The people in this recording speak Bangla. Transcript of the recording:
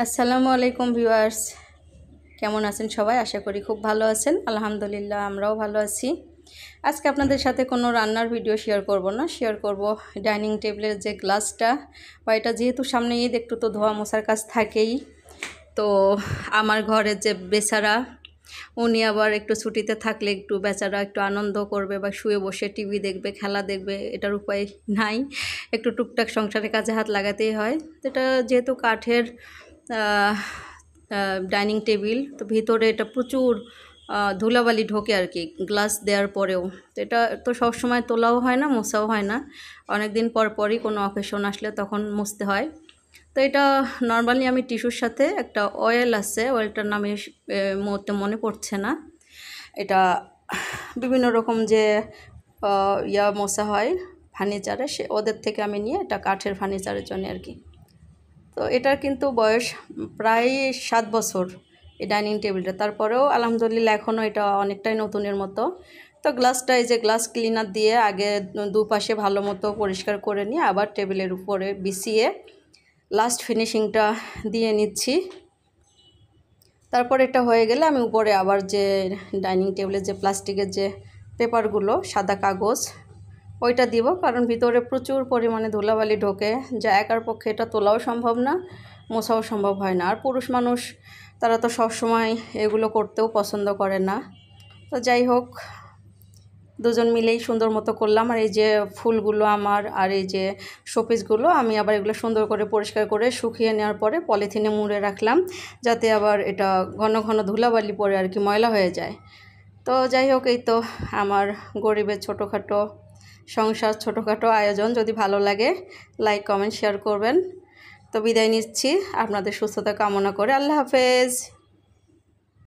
আসসালামু আলাইকুম ভিউয়ার্স, কেমন আছেন সবাই? আশা করি খুব ভালো আছেন। আলহামদুলিল্লাহ আমরাও ভালো আছি। আজকে আপনাদের সাথে কোনো রান্নার ভিডিও শেয়ার করব না, শেয়ার করব ডাইনিং টেবিলের যে গ্লাসটা বা এটা যেহেতু সামনে ঈদ, একটু তো ধোয়া মোছার কাজ থাকেই। তো আমার ঘরের যে বেচারা, উনি আবার একটু ছুটিতে থাকলে একটু বেচারা একটু আনন্দ করবে বা শুয়ে বসে টিভি দেখবে, খেলা দেখবে, এটার উপায় নাই। একটু টুকটাক সংসারের কাজে হাত লাগাতেই হয়। এটা যেহেতু কাঠের ডাইনিং টেবিল, তো ভিতরে এটা প্রচুর ধুলাবালি ঢোকে আর কি, গ্লাস দেওয়ার পরেও। তো এটা তো সবসময় তোলাও হয় না, মোছাও হয় না, অনেক দিন পর পরই কোনো অকেশন আসলে তখন মুছতে হয়। তো এটা নর্মালি আমি টিস্যুর সাথে একটা অয়েল আছে, অয়েলটার নামে মুহূর্তে মনে পড়ছে না। এটা বিভিন্ন রকম যে মোছা হয় ফার্নিচারে, ওদের থেকে আমি নিয়ে এটা কাঠের ফার্নিচারের জন্য আর কি। তো এটার কিন্তু বয়স প্রায় 7 বছর এই ডাইনিং টেবিলটা, তারপরেও আলহামদুলিল্লাহ এখনও এটা অনেকটাই নতুনের মতো। তো গ্লাসটা, এই যে গ্লাস ক্লিনার দিয়ে আগে দুপাশে ভালো মতো পরিষ্কার করে নিয়ে আবার টেবিলের উপরে বিছিয়ে লাস্ট ফিনিশিংটা দিয়ে নিচ্ছি। তারপর এটা হয়ে গেলে আমি উপরে আবার যে ডাইনিং টেবিলের যে প্লাস্টিকের যে পেপারগুলো, সাদা কাগজ, ওইটা দিব, কারণ ভিতরে প্রচুর পরিমাণে ধুলাবালি ঢোকে, যা একার পক্ষে এটা তোলাও সম্ভব না, মোছাও সম্ভব হয় না। আর পুরুষ মানুষ, তারা তো সবসময় এগুলো করতেও পছন্দ করে না। তো যাই হোক, দুজন মিলেই সুন্দর মতো করলাম। আর এই যে ফুলগুলো আমার, আর এই যে শোপিসগুলো আমি আবার এগুলো সুন্দর করে পরিষ্কার করে শুকিয়ে নেওয়ার পরে পলিথিনে মুড়ে রাখলাম, যাতে আবার এটা ঘন ঘন ধুলাবালি পড়ে আর কি ময়লা হয়ে যায়। তো যাই হোক, এই তো আমার গরিবের ছোটোখাটো সংসার, ছোটোখাটো আয়োজন। যদি ভালো লাগে লাইক, কমেন্ট, শেয়ার করবেন। তো বিদায় নিচ্ছি আপনাদের সুস্থতা কামনা করে। আল্লাহ হাফেজ।